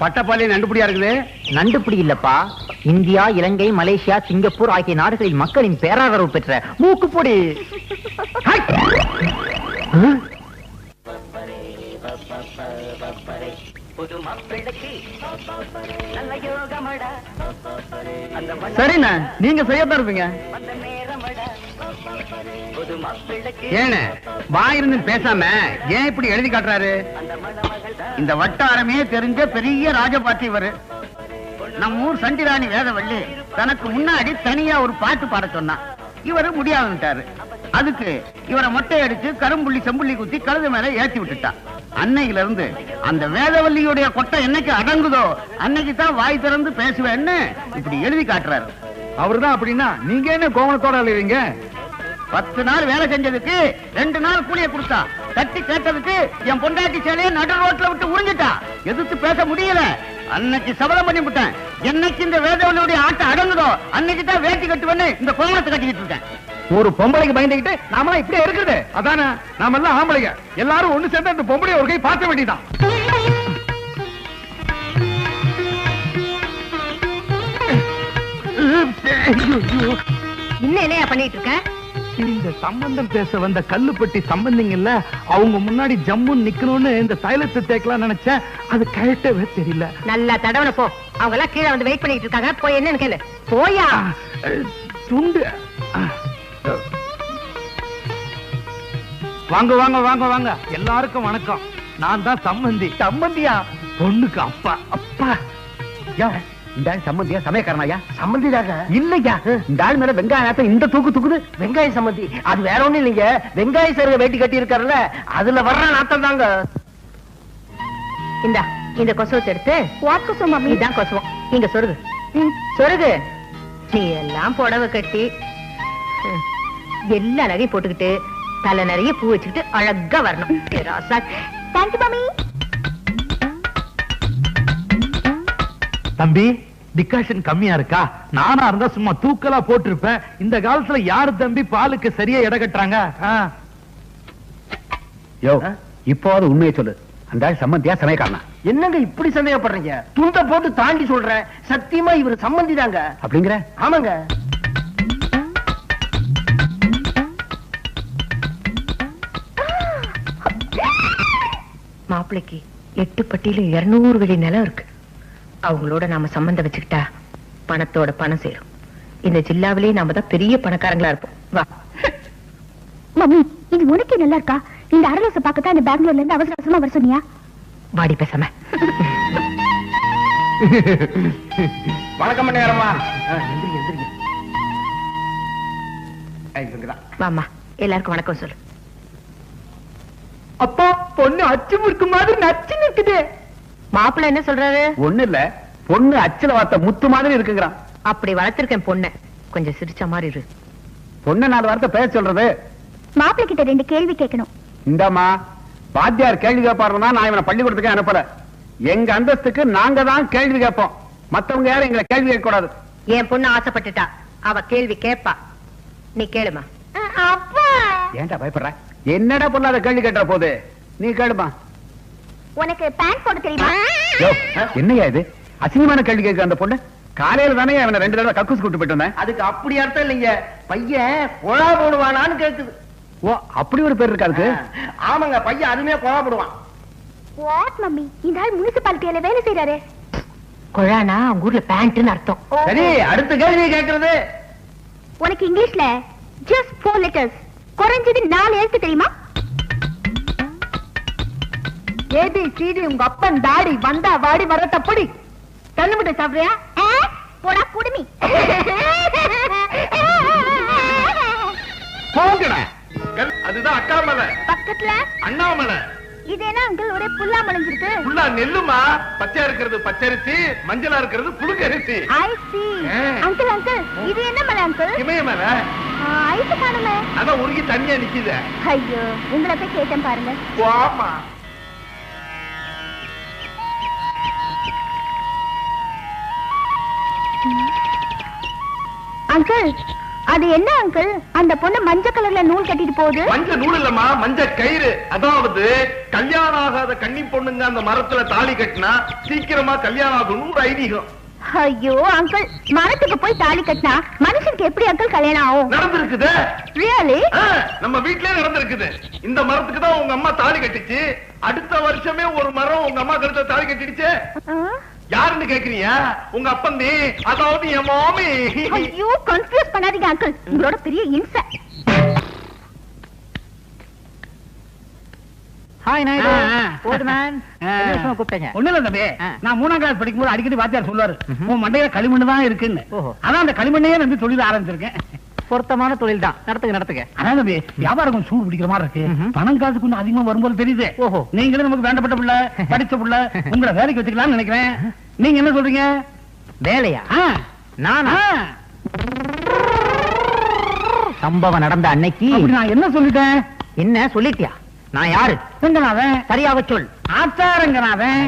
பட்டப்பாலே நண்டுபடியா இருக்குது?
நண்டுபிடி இல்லப்பா, இந்தியா, இலங்கை, மலேசியா, சிங்கப்பூர் ஆகிய நாடுகளில் மக்களின் பேராதரவு பெற்ற மூக்குப்பொடி.
சரிண்ணா, நீங்க செய்யத்தான் இருப்பீங்க. ஏன்னு வாயிருந்து பேசாம ஏன் இப்படி எழுதி காட்டுறாரு? இந்த வட்டாரமே தெரிஞ்ச பெரிய ராஜபாட்டி இவரு. நம்ம ஊர் சண்டிராணி வேதவள்ளி தனக்கு முன்னாடி தனியா ஒரு பாட்டு பாட சொன்னா. இவரு முடியாதுட்டாரு. அதுக்கு இவரை மொட்டை அடிச்சு கரும்புள்ளி செம்புள்ளி குத்தி கழுது மேல ஏற்றி விட்டுட்டா. அன்னையில இருந்து அந்த வேதவல்லியுடைய கொட்டை என்னைக்கு அடங்குதோ அன்னைக்கு தான் வாய் திறந்து பேசுவேன்னு இப்படி எழுதி காட்டுறாரு. அவருதான் அப்படின்னா நீங்க என்ன கோவணத்தோட எழுதுவீங்க? 10 நாள் வேலை செஞ்சதுக்கு 2 நாள் கூலியை கொடுத்தா. தட்டி கேட்டதுக்கு என் பொண்டாட்டி சேலையை நடு ரோட்ல விட்டு உறிஞ்சிட்டா. எதிர்த்து பேச முடியல. அன்னைக்கு சபதம் பண்ணி விட்டேன், என்னைக்கு இந்த வேதவல்லியுடைய ஆட்டம் அடங்குதோ அன்னைக்கு தான் வேட்டி கட்டுவேன்னு இந்த கோவணத்தை கட்டிக்கிட்டு இருக்கேன். ஒரு பொம்பளைக்கு பயந்துகிட்டு நாமெல்லாம் இப்படியே இருக்குது. அதானே, நாம எல்லாம் ஆம்பளைங்க. எல்லாரும் ஒண்ணு சேர்ந்து அந்த பொம்பளைய ஒரு கை பார்க்க வேண்டியதான்.
இன்னும் என்னையா பண்ணிட்டு இருக்க?
இந்த சம்பந்தம் பேச வந்த கல்லுப்பட்டி சம்பந்திங்கல்ல, அவங்க முன்னாடி ஜம்முன்னு நிக்கணும்னு இந்த தைலத்தை தேக்கலாம் நினைச்சேன். அது கரெக்டாவே தெரியல.
நல்லா தடவன போ. அவங்க எல்லாம் கீழே வந்து வெயிட் பண்ணிட்டு இருக்காங்க. போய் என்னன்னு கேளு. போயா.
துண்டு. வாங்க வாங்க வாங்க வாங்க, எல்லாருக்கும் வணக்கம். நான் தான் சம்பந்தி. சம்பந்தியா? பொண்ணுக்கு அப்பா. அப்பா இந்த சம்பந்தியா? சமயக்காரனாயா? சம்பந்திதாக இல்லையா? இந்த ஆள் மேல வெங்காயம் இந்த தூக்கு தூக்குது. வெங்காய சம்பந்தி அது வேற ஒண்ணும் இல்லைங்க. வெங்காய சருக வேட்டி கட்டி இருக்காருல்ல, அதுல வர்ற நாத்தம் தாங்க.
இந்தா, இந்த கொசுவத்தை எடுத்து.
வாட் கொசு மம்மி?
இதான் கொசுவம். இங்க சொருகு. சொருகு. நீ எல்லாம் புடவை கட்டி எல்லா நகையும் போட்டுக்கிட்டு தலை நிறைய பூ வச்சுக்கிட்டு அழகா வரணும்.
Thank you mummy.
தம்பி, டிகாஷன் கம்மியா இருக்கா? நானா இருந்தா சும்மா தூக்கலா போட்டிருப்பேன். இந்த காலத்துல யாரு தம்பி பாலுக்கு சரியா எடை கட்டுறாங்க?
யோ, இப்போது உண்மையை சொல்லு. அந்த சம்பந்தியா சமயக்காரனா? என்னங்க இப்படி சந்தேகப்படுறீங்க? துண்ட போட்டு தாண்டி சொல்றேன். சத்தியமா இவர் சம்பந்தி தாங்க. அப்படிங்கிற? ஆமாங்க.
மாப்பிளைக்கு 8 பட்டியில 200 வெள்ளி நிலம் இருக்கு. அவங்களோட நாம சம்பந்தம் வச்சுக்கிட்டா பணத்தோட பணம் சேரும். இந்த ஜில்லாவிலேயே நாம தான் பெரிய பணக்காரங்களா இருப்போம். வா.
மம்மி இது உனக்கே நல்லா இருக்கா? இந்த அரலோச பார்க்கத்தான் இந்த பெங்களூர்ல இருந்து அவசர அவசரமா வர சொன்னியா?
வாடி பேசாம.
வணக்கம் நேரமா
வாமா, எல்லாருக்கும் வணக்கம் சொல்லு.
அப்பா பொண்ணு அச்சு முறுக்கு மாதிரி நச்சு நிக்குது.
மாப்பிள்ள என்ன சொல்றாரு?
ஒண்ணு இல்ல, பொண்ணு அச்சுல வார்த்தை முத்து மாதிரி இருக்குங்கிறான்.
அப்படி வளர்த்திருக்கேன் பொண்ணு, கொஞ்சம் சிரிச்ச மாதிரி இரு.
பொண்ணு 4 வார்த்தை பேச சொல்றது.
மாப்பிள்ளை கிட்ட 2 கேள்வி கேட்கணும்.
இந்தாமா, வாத்தியார் கேள்வி கேட்பாருன்னா நான் இவனை பள்ளிக்கூடத்துக்கு அனுப்பல. எங்க அந்தஸ்துக்கு நாங்க தான் கேள்வி கேட்போம், மத்தவங்க யாரும் எங்களை கேள்வி கேட்க கூடாது.
என் பொண்ணு ஆசைப்பட்டுட்டா, அவ கேள்வி கேட்பா. நீ கேளுமா.
அப்பா
ஏன்டா பயப்படுற? என்னடா பொண்ணாத கேள்வி கேட்ட போது, நீ கேளுமா.
உனக்கு பேண்ட் போட தெரியுமா?
என்னையா இது அசிங்கமான கேள்வி கேட்க அந்த பொண்ணு? காலையில தானே அவனை 2 தடவை கக்கூஸ் கூட்டு போயிட்டு வந்தேன்.
அதுக்கு அப்படி அர்த்தம் இல்லைங்க, பையன் கொழா போடுவானான்னு கேக்குது.
ஓ, அப்படி ஒரு பேர் இருக்காது.
ஆமாங்க, பையன் அதுமே கொழா போடுவான்.
வாட் மம்மி, இந்த ஆள் முனிசிபாலிட்டியில வேலை செய்யறாரு.
கொழானா உங்க ஊர்ல பேண்ட்னு அர்த்தம்.
சரி, அடுத்த கேள்வி கேக்குறது.
உனக்கு இங்கிலீஷ்ல just 4 letters, குறைஞ்சது 4 எழுத்து தெரியுமா?
ஏபி சிடி உங்க அப்பன் தாடி வந்தா வாடி வரத படி. தண்ணி முட்டை சாப்பிடுறியா?
போடா குடுமி.
போங்கடா. அதுதான் அக்கா மலை,
பக்கத்துல
அண்ணாமலை.
இது என்ன அங்கிள் ஒரே புல்லா முளைஞ்சிருக்கு?
ஃபுல்லா நெல்லுமா, பச்சையா இருக்கிறது பச்சரிசி, மஞ்சளா இருக்கிறது புழுக்கரிசி.
I see. அங்கிள் அங்கிள் இது என்ன மலை அங்கிள்?
இமயமலை.
ஐஸ் காணுமே.
அதான் உருகி தண்ணியா நிக்குது.
ஐயோ, உங்களை போய் கேட்டேன் பாருங்க.
வாமா.
அங்கிள் அது என்ன அங்கிள்? அந்த பொண்ணு மஞ்சள் கலர்ல நூல் கட்டிட்டு போகுது.
மஞ்ச நூல் இல்லம்மா, மஞ்ச கயிறு. அதாவது கல்யாணம் ஆகாத கன்னி பொண்ணுங்க அந்த மரத்துல தாலி கட்டினா சீக்கிரமா கல்யாணம் ஆகணும் ஒரு ஐதீகம்.
ஐயோ அங்கிள், மரத்துக்கு போய் தாலி கட்டினா மனுஷனுக்கு எப்படி அங்கிள் கல்யாணம் ஆகும்?
நடந்திருக்குது.
ரியலி?
நம்ம வீட்லயே நடந்திருக்குது. இந்த மரத்துக்கு தான் உங்க அம்மா தாலி கட்டிச்சு. அடுத்த வருஷமே ஒரு மரம் உங்க அம்மா கழுத்துல தாலி கட்டிடுச்சு. யாருன்னு கேக்குறீங்க? உங்க அப்பந்தி, அதாவது என் மாமி.
ஐயோ, கன்ஃபியூஸ் பண்ணாதீங்க அங்கிள், உங்களோட பெரிய இன்சை.
ஹாய் நாயுடு. Old man. என்ன கூப்பிட்டீங்க?
ஒண்ணு இல்ல தம்பி, நான் 3ஆம் கிளாஸ் படிக்கும்போது அடிக்கடி வாத்தியார் சொல்லுவாரு, உன் மண்டையில களிமண்ணு தான் இருக்குன்னு. அதான் அந்த களிமண்ணையே வந்து தொழில் ஆரம்பிச்சிருக்கேன்.
பொருத்தமான தொழில் தான், நடத்துங்க.
அதான் தம்பி, வியாபாரம் கொஞ்சம் சூடு பிடிக்கிற மாதிரி இருக்கு. பணம் காசு கொஞ்சம் அதிகமா வரும்போது தெரியுது.
ஓஹோ,
நீங்களும் நமக்கு வேண்டப்பட்ட பிள்ளை, படிச்ச பிள்ளை, உங்களை வேலைக்கு வச்சுக்கலாம்னு நினைக்கிறேன். நீங்க என்ன சொல்றீங்க?
வேலையா? நானா? சம்பவம் நடந்த அன்னைக்கு
நான் என்ன சொல்லிட்டேன்?
என்ன சொல்லிட்டியா? நான் யாரு?
ரங்கநாதன்.
சரியாக சொல்.
ஆச்சாரங்கநாதன்.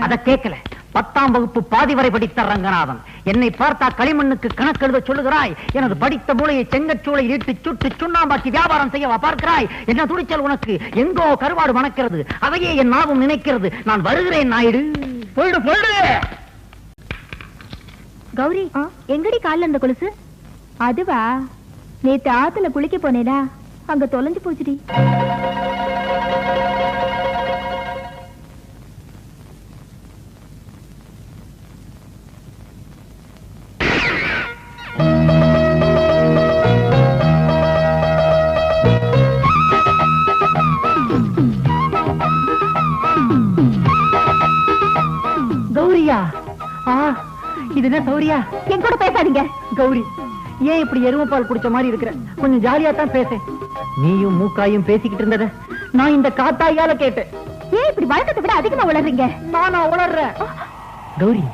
அத கேட்கல. 10ஆம் வகுப்பு பாதி வரை படித்த ரங்கநாதன் என்னை பார்த்தா களிமண்ணுக்கு கணக்கெழுத சொல்லுகிறாய். எனது படித்த மூளையை செங்கச்சூளை ஈட்டு சுட்டு சுண்ணாம்பாக்கி வியாபாரம் செய்யவா பார்க்கிறாய்? என்ன துணிச்சல் உனக்கு? எங்கோ கருவாடு மணக்கிறது, அதையே என் நாவும் நினைக்கிறது. நான் வருகிறேன் நாயுடு.
போயிடு.
கௌரி, எங்கடி கால்ல அந்த கொலுசு? அதுவா, நேத்து ஆத்துல குளிக்க போனேடா, அங்க தொலைஞ்சு போச்சுடி.
கௌரியா? இது என்ன சௌரியா?
என் கூட பேசாதீங்க.
கௌரி, ஏன் இப்படி எருமை பால் குடிச்ச மாதிரி இருக்கிற? கொஞ்சம் ஜாலியா தான் பேச. நீயும் மூக்காயும் பேசிக்கிட்டு இருந்தத நான் இந்த காத்தாயால கேட்டேன்.
ஏன் இப்படி வழக்கத்தை விட அதிகமா உளறீங்க?
நானா உளறேன்? கௌரி,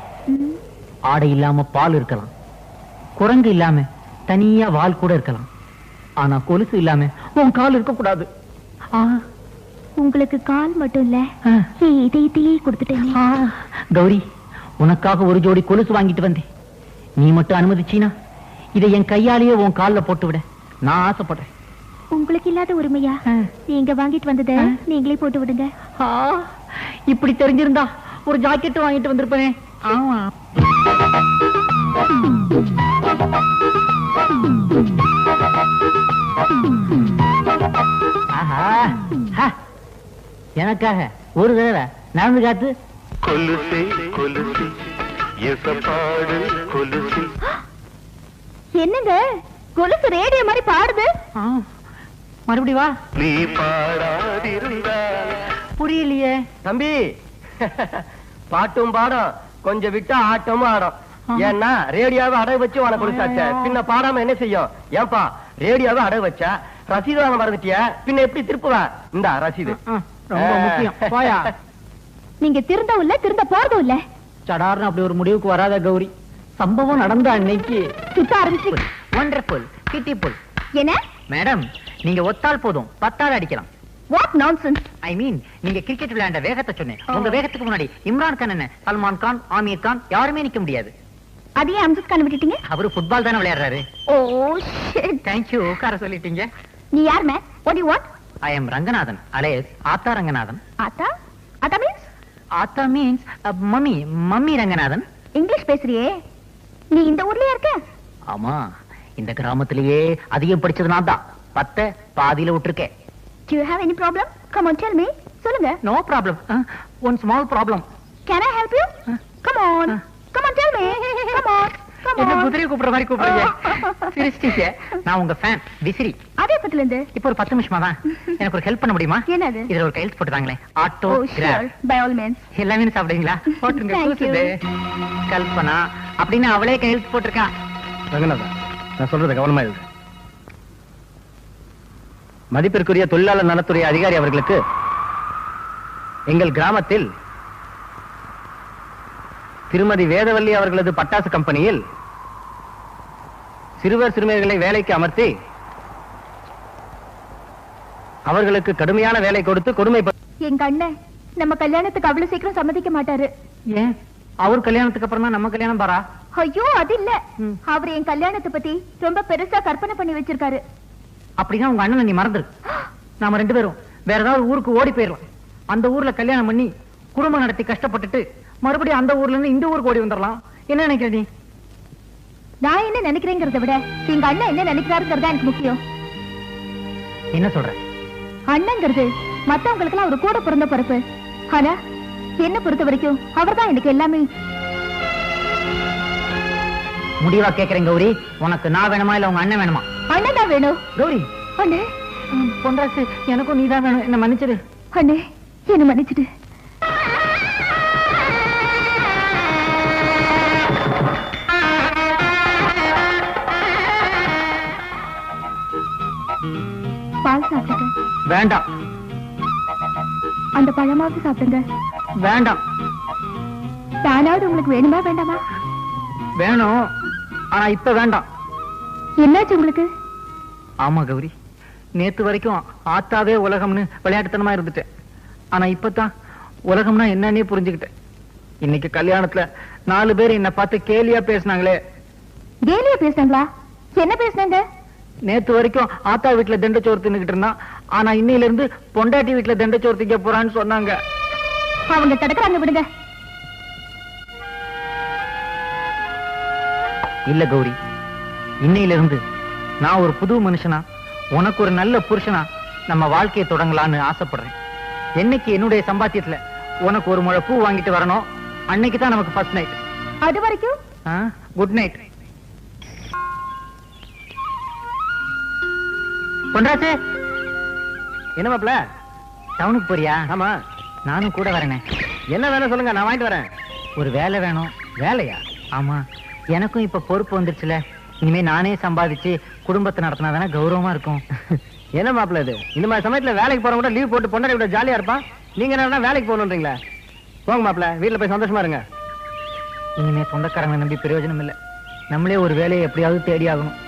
ஆடை இல்லாம பால் இருக்கலாம், குரங்கு இல்லாம தனியா வால் கூட இருக்கலாம். ஆனா கொலுசு இல்லாம உன் கால் இருக்க கூடாது.
உங்களுக்கு கால் மட்டும் இல்ல, இதயத்தையே கொடுத்துட்டேன்.
கௌரி, உனக்காக ஒரு ஜோடி கொலுசு வாங்கிட்டு வந்தேன். நீ மட்டும் அனுமதிச்சீனா இதை என் கையாலேயே உன் கால்ல போட்டு விட நான் ஆசைப்படுறேன்.
உங்களுக்கு இல்லாத உரிமையா? நீங்க வாங்கிட்டு வந்தத நீங்களே போட்டு விடுங்க.
இப்படி தெரிஞ்சிருந்தா ஒரு ஜாக்கெட் வாங்கிட்டு வந்திருப்பேன். ஆமா. எனக்காக ஒரு தடவை நடந்து காத்து.
என்னங்க கொலுசு ரேடியோ மாதிரி பாடுது?
மறுபடி வா.
நீ பாடாதிருந்தால்
புரியலையே
தம்பி. பாட்டும் பாடம், கொஞ்சம் விட்டா ஆட்டமும் ஆடும். ஏன்னா ரேடியோவை அடகு வச்சு உனக்கு கொடுத்தாச்ச, பின்ன பாடாம என்ன செய்யும்? ஏன்பா ரேடியோவை அடகு வச்சா ரசீது வாங்க மறந்துட்டிய, பின்ன எப்படி திருப்புவ? இந்த ரசீது
ரொம்ப முக்கியம். போயா.
நீங்க திருந்தவும் இல்ல திருந்த போறதும் இல்ல.
சடார்னு அப்படி ஒரு முடிவுக்கு வராத கௌரி. சம்பவம் நடந்த அன்னைக்கு
சுத்த ஆரம்பிச்சு.
Wonderful, beautiful.
என்ன
மேடம், நீங்க ஒத்தால் போதும், 10 ஆள் அடிக்கலாம்.
What nonsense?
ஐ மீன், நீங்க கிரிக்கெட் விளையாண்ட வேகத்தை சொன்னேன். உங்க வேகத்துக்கு முன்னாடி இம்ரான் கான் என்ன, சல்மான் கான், ஆமீர் கான் யாருமே நிக்க முடியாது.
அதையே அம்ஜத் கான் விட்டுட்டீங்க?
அவரு ஃபுட்பால் தானே விளையாடுறாரு.
Oh shit.
தேங்க்யூ, உட்கார சொல்லிட்டீங்க.
நீ யார் man? What do you want?
I am Ranganathan, alias Aatha Ranganathan.
ஆத்தா? ஆத்தா மீன்ஸ்?
ஆத்தா means mummy, mummy Ranganathan.
English பேசுறியே. நீ இந்த ஊர்லயே இருக்க?
ஆமா, இந்த கிராமத்திலேயே அதிகம் படிச்சது நான் தான். 10 பாதியில விட்டுருக்கேன்.
Do you have any problem? Come on, tell me. சொல்லுங்க.
No problem. One small problem.
Can I help you? Come on. Come on, tell me. Come on. Come
என்ன
on.
குதிரையை கூப்பிடுற மாதிரி கூப்பிடுறீங்க? சிரிச்சிட்டீங்க. நான் உங்க ஃபேன், விசிறி.
அதே பத்தில இருந்து.
இப்போ ஒரு 10 நிமிஷமா தான். எனக்கு ஒரு ஹெல்ப் பண்ண முடியுமா?
என்னது?
இதுல ஒரு கையெழுத்து போட்டுதாங்களே. Auto
Oh, sure.
Grab
By all means.
எல்லாமே சாப்பிடுவீங்களா? போட்டுருங்க.
Thank you.
கூசுது. கல்பனா அப்படின்னு அவளே கையெழுத்து போட்டிருக்கா.
ரங்கநாதன், நான் சொல்றத கவனமா எழுது. மதிப்பிற்குரிய தொழிலாளர் நலத்துறை அதிகாரி அவர்களுக்கு எங்கள் கிராமத்தில் திருமதி வேதவல்லி அவர்களது பட்டாசு கம்பெனியில் சிறுவர் சிறுமியர்களை வேலைக்கு அமர்த்தி அவர்களுக்கு கடுமையான வேலை கொடுத்து கொடுமை.
எங்க அண்ணன் நம்ம கல்யாணத்துக்கு அவ்வளவு சீக்கிரம் சம்மதிக்க மாட்டாரு.
ஏன்? அவர் கல்யாணத்துக்கு அப்புறம் தான் நம்ம கல்யாணம் பாரா?
ஐயோ அது இல்ல. அவர் என் கல்யாணத்தை பத்தி ரொம்ப பெருசா கற்பனை பண்ணி வச்சிருக்காரு.
அப்படின்னா உங்க அண்ணனை நீ மறந்துரு. நாம 2 பேரும் வேற ஏதாவது ஊருக்கு ஓடி போயிடலாம். அந்த ஊர்ல கல்யாணம் பண்ணி குடும்பம் நடத்தி கஷ்டப்பட்டுட்டு மறுபடியும் அந்த ஊர்ல இருந்து இந்த ஊருக்கு ஓடி வந்துடலாம். என்ன நினைக்கிற நீ?
நான் என்ன நினைக்கிறேங்கிறத விட எங்க அண்ணன் என்ன நினைக்கிறாருங்கிறதா எனக்கு முக்கியம்.
என்ன சொல்ற?
அண்ணங்கிறது மத்தவங்களுக்கு எல்லாம் ஒரு கூட பிறந்த பொறுப்பு. ஆனா என்ன பொறுத்த வரைக்கும் அவர்தான் எனக்கு எல்லாமே.
முடிவா கேக்குறேன் கௌரி, உனக்கு நான் வேணுமா இல்ல உங்க அண்ணன் வேணுமா?
அண்ணன் தான் வேணும்.
கௌரி,
அண்ணே,
பொன்ராசு, எனக்கும் நீதான் வேணும். என்ன மன்னிச்சிடு.
அண்ணே, என்ன மன்னிச்சிடு. பால் சாப்பிடுங்க.
வேண்டாம்.
அந்த பழமாவது சாப்பிடுங்க.
வேண்டாம்.
தானாவது உங்களுக்கு வேணுமா வேண்டாமா?
வேணும், ஆனா இப்ப வேண்டாம்.
என்னாச்சு உங்களுக்கு?
ஆமா கௌரி, நேத்து வரைக்கும் ஆத்தாவே உலகம்னு விளையாட்டுத்தனமா இருந்துட்டேன். ஆனா இப்பதான் உலகம்னா என்னன்னே புரிஞ்சுக்கிட்டேன். இன்னைக்கு கல்யாணத்துல 4 பேர் என்ன பார்த்து கேலியா பேசினாங்களே.
கேலியா பேசினாங்களா? என்ன பேசினாங்க?
நேத்து வரைக்கும் ஆத்தா வீட்டுல தண்டச்சோறு தின்னுகிட்டு இருந்தான். ஆனா இன்னையில இருந்து பொண்டாட்டி வீட்டுல தண்டச்சோறு திங்க போறான்னு சொன்னாங்க.
அவங்க கிடக்குறாங்க, விடுங்க.
இல்ல கௌரி, இன்னையில இருந்து நான் ஒரு புது மனுஷனா, உனக்கு ஒரு நல்ல புருஷனா நம்ம வாழ்க்கையை தொடங்கலான்னு ஆசைப்படுறேன். என்னைக்கு என்னுடைய சம்பாத்தியத்துல உனக்கு ஒரு முழை பூ வாங்கிட்டு வரணும், அன்னைக்கு தான் நமக்கு ஃபர்ஸ்ட் நைட்.
அது வரைக்கும்
குட் நைட். பொன்ராசு,
என்ன மாப்ள,
டவுனுக்கு போறியா?
ஆமா.
நானும் கூட வரேனே.
என்ன வேணும் சொல்லுங்க, நான் வாங்கிட்டு வரேன்.
ஒரு வேலை வேணும்.
வேலையா?
ஆமா, எனக்கும் இப்ப பொறுப்பு வந்துருச்சுல. இனிமே நானே சம்பாதிச்சு குடும்பத்தை நடத்தினா தானே கௌரவமா இருக்கும்.
என்ன மாப்பிள்ள இது? இந்த மாதிரி சமயத்துல வேலைக்கு போறவங்க கூட லீவ் போட்டு பொண்டாட்டி கூட ஜாலியா இருப்பான். நீங்க என்ன வேலைக்கு போகணுன்றீங்களா? போங்க மாப்பிள்ள, வீட்டுல போய் சந்தோஷமா இருங்க.
இனிமே சொந்தக்காரங்களை நம்பி பிரயோஜனம் இல்லை. நம்மளே ஒரு வேலையை எப்படியாவது தேடி ஆகணும்.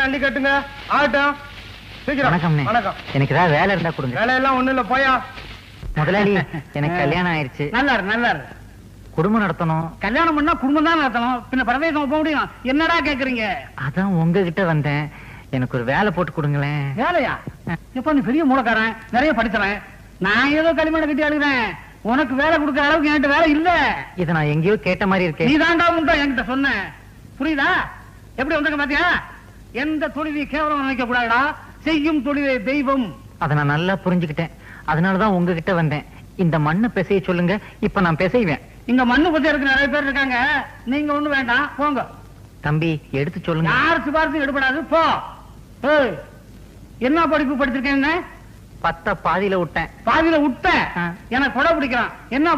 சீக்கிரம் அள்ளி கட்டுங்க ஆகட்டும் சீக்கிரம்
வணக்கம்ண்ணே.
வணக்கம்
எனக்கு ஏதாவது வேலை இருந்தா கொடுங்க.
வேலையெல்லாம் ஒண்ணும் இல்ல போயா
முதலாளி எனக்கு கல்யாணம் ஆயிருச்சு.
நல்லா
குடும்பம் நடத்தணும்.
கல்யாணம் பண்ணா குடும்பம் தான் நடத்தணும் பின்ன பிரதேசம் போக முடியும் என்னடா கேக்குறீங்க
அதான் உங்ககிட்ட வந்தேன். எனக்கு ஒரு வேலை போட்டு கொடுங்களேன்.
வேலையா எப்ப நீ பெரிய மூலக்காரன் நிறைய படிச்சவன் நான் ஏதோ களிமண்ண கட்டி அழுகிறேன் உனக்கு வேலை கொடுக்கற அளவுக்கு என்கிட்ட வேலை இல்ல
இதை நான் எங்கேயோ கேட்ட மாதிரி
நீ
இருக்கேன்.
தாண்டா உண்டா என்கிட்ட சொன்ன புரியுதா எப்படி வந்திருக்க பாத்தியா எந்த தொழிலையும் கேவலம் நினைக்க கூடாதுடா செய்யும் தொழிலே தெய்வம்
அதை நான் நல்லா புரிஞ்சுக்கிட்டேன். அதனாலதான் உங்ககிட்ட வந்தேன். இந்த மண்ணை பிசைய சொல்லுங்க, இப்ப நான் பிசைவேன்.
இங்க மண்ணு பத்தி இருக்கு நிறைய பேர் இருக்காங்க நீங்க ஒண்ணு வேண்டாம் போங்க
தம்பி எடுத்து சொல்லுங்க.
யார் சிபாரிசு எடுபடாது போ ஏய், என்ன படிப்பு படிச்சிருக்கேன்
பாதியில விட்டேன்.
பாதியில விட்ட
ஆ.
எனக்கு கொடை பிடிக்கிறான் என்ன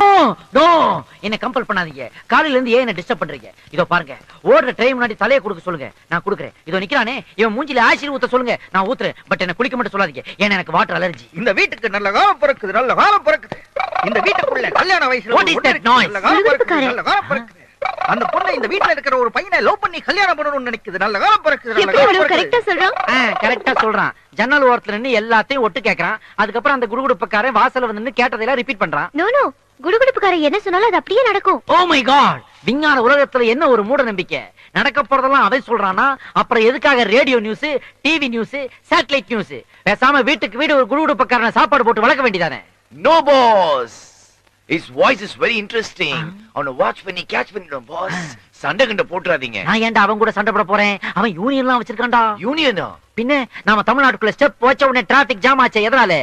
என்ன கம்பல் பண்ணாதீங்க. காலையில இருந்து ஏன் என்ன டிஸ்டர்ப் பண்றீங்க? இதோ பாருங்க, ஓடுற டைம் முன்னாடி தலையை கொடுக்க சொல்லுங்க, நான் கொடுக்குறேன். இதோ நிக்கிறானே இவன் மூஞ்சில ஆசிரியர் ஊத்த சொல்லுங்க, நான் ஊத்துறேன். பட் என்ன குளிக்க மட்டும் சொல்லாதீங்க, ஏன்னா எனக்கு வாட்டர் அலர்ஜி.
இந்த வீட்டுக்கு நல்ல காலம் பிறக்குது, நல்ல காலம் பிறக்குது. இந்த வீட்டுக்குள்ள கல்யாண வயசுல
What is
ஒரு பொண்ணு
that
இருக்கு,
noise?
நல்ல காலம் பிறக்குது, நல்ல காலம் பிறக்குது. அந்த பொண்ணு இந்த வீட்டுல இருக்கிற ஒரு பையனை லவ் பண்ணி கல்யாணம் பண்ணணும்னு நினைக்குது, நல்ல காலம் பிறக்குது, நல்ல காலம் பிறக்குது.
கரெக்டா சொல்றான். ஜன்னல் ஓரத்துல நின்னு எல்லாத்தையும் ஒட்டு கேக்குறான். அதுக்கப்புறம் அந்த குடுகுடுப்புக்காரன் வாசல்ல வந்து நின்னு கேட்டதெல்லாம் ரிப்பீட் பண்றான்.
நோ குடுகுடுப்புக்காரன் என்ன சொன்னாலும் அது அப்படியே நடக்கும்.
ஓ மை காட், விஞ்ஞான உலகத்துல என்ன ஒரு மூட நம்பிக்கை. நடக்க போறதெல்லாம் அவன் சொல்றானா, அப்புறம் எதுக்காக radio news, TV news, satellite news? பேசாம வீட்டுக்கு வீடு ஒரு குடுகுடுப்புக்காரனை சாப்பாடு போட்டு வளர்க்க வேண்டியதானே?
No, boss. His voice is very interesting. அவனை watch பண்ணி catch பண்ணிடும், boss. சண்டை கண்ட போட்டுறாதீங்க.
நான் ஏன்டா அவன் கூட சண்டை போட போறேன்? அவன் யூனியன்லாம் வச்சிருக்கான்டா.
யூனியனா?
பின்ன நாம தமிழ்நாட்டுக்குள்ள ஸ்டெப் வச்ச உடனே டிராபிக் ஜாம் ஆச்சு. எதனால?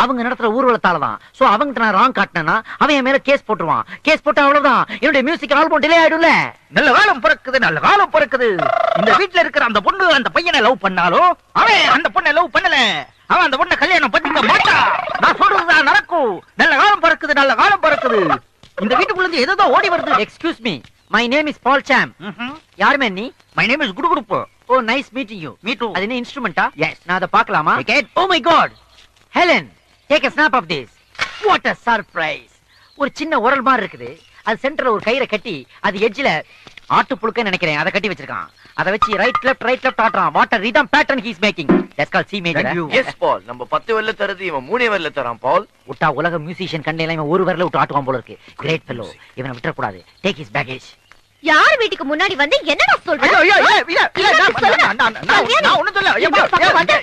அவங்க நடத்துற ஊர்வலத்தாலதான். சோ அவங்க நான் ராங் காட்டினா அவன் என் மேல கேஸ் போட்டுருவான். கேஸ் போட்டா அவ்வளவுதான், என்னுடைய மியூசிக் ஆல்பம் டிலே ஆயிடும்ல.
நல்ல காலம் பிறக்குது, நல்ல காலம் பிறக்குது. இந்த வீட்டுல இருக்கிற அந்த பொண்ணு அந்த பையனை லவ் பண்ணாலோ அவன் அந்த பொண்ணை லவ் பண்ணல, அவன் அந்த பொண்ணை கல்யாணம் பண்ணிக்க மாட்டான். நான் சொல்றதுதான் நடக்கும். நல்ல காலம் பிறக்குது, நல்ல காலம் பிறக்குது. இந்த வீட்டுக்குள்ள இருந்து ஏதோ ஓடி வருது.
Excuse me, my name is Paul Sam. யாருமே நீ?
மை நேம் இஸ் குடுகுடுப்பு.
Oh nice meeting you.
Me too.
அது என்ன இன்ஸ்ட்ருமெண்டா?
Yes.
நான் அதை பார்க்கலாமா?
Okay.
Oh my God, Helen, take a snap of this. What a surprise. ஒரு சின்ன உரல் மாதிரி இருக்குது. அது சென்டர்ல ஒரு கயிறை கட்டி அது எட்ஜ்ல ஆட்டு புழுக்க நினைக்கிறேன் அதை கட்டி வச்சிருக்கான். அதை வச்சு ரைட் லெஃப்ட் ஆட்றான். What a rhythm pattern he is making. That's called C major.
Thank you.
Yes, Paul. நம்ம 10 வரல தரது இவன் 3 வரல தரான், Paul.
விட்டா உலக மியூசிஷியன் கண்டையில இவன் ஒரு வரல விட்டு ஆட்டுவான் போல இருக்கு. Great fellow. இவனை விட்டுற கூடாது. Take his baggage.
யார் வீட்டுக்கு முன்னாடி வந்து என்னடா சொல்ற?
ஐயோ, ஐயோ, இல்ல, நான் ஒண்ணும் சொல்லல.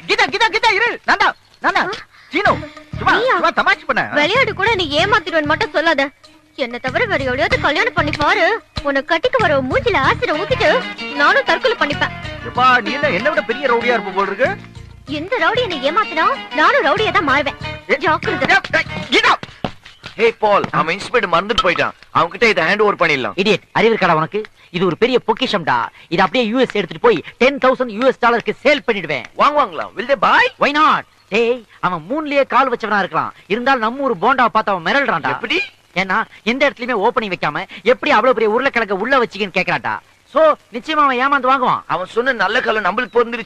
கீதா, இரு. நான்தா. சீனு, சும்மா தமாஷ் பண்ண.
விளையாடு கூட நீ ஏமாத்திடுவேன் மட்டும் சொல்லாத. என்ன தவிர வேற எவ்வளவு கல்யாணம் பண்ணி பாரு. உன்னை கட்டிக்கு வர மூஞ்சில ஆசிர ஊத்திட்டு நானும் தற்கொலை பண்ணிப்பேன்.
எப்பா, நீ என்ன விட பெரிய ரவுடியா இருப்ப போல இருக்கு.
இந்த ரவுடி என்னை ஏமாத்தினா நானும் ரவுடியா தான் மாறுவேன். ஜாக்கிரதை.
Geetha,
Hey, Paul. அவன் இன்ஸ்பெக்டர் மறந்துட்டு போயிட்டான். அவன் கிட்ட இதை ஹேண்ட் ஓவர் பண்ணிடலாம்.
இடியட், அறிவு இருக்காடா உனக்கு? இது ஒரு பெரிய பொக்கிஷம்டா. இது அப்படியே யூஎஸ் எடுத்துட்டு போய் $10,000 சேல் பண்ணிடுவேன்.
வாங்குவாங்களாம். Will they buy?
Why not? டேய், அவன் மூணுலயே கால் வச்சவனா இருக்கலாம். இருந்தாலும் நம்ம ஒரு போண்டாவை பார்த்து அவன் மிரள்றான்டா.
எப்படி?
ஏன்னா எந்த இடத்துலயுமே ஓபனிங் வைக்காம எப்படி அவ்வளவு பெரிய உருளைக்கிழங்க உள்ள வச்சிக்கன்னு கேக்குறான்டா. சோ நிச்சயமா அவன் ஏமாந்து வாங்குவான்.
அவன் சொன்ன நல்ல காலம் நம்மளுக்கு பொருந்துருச்சு.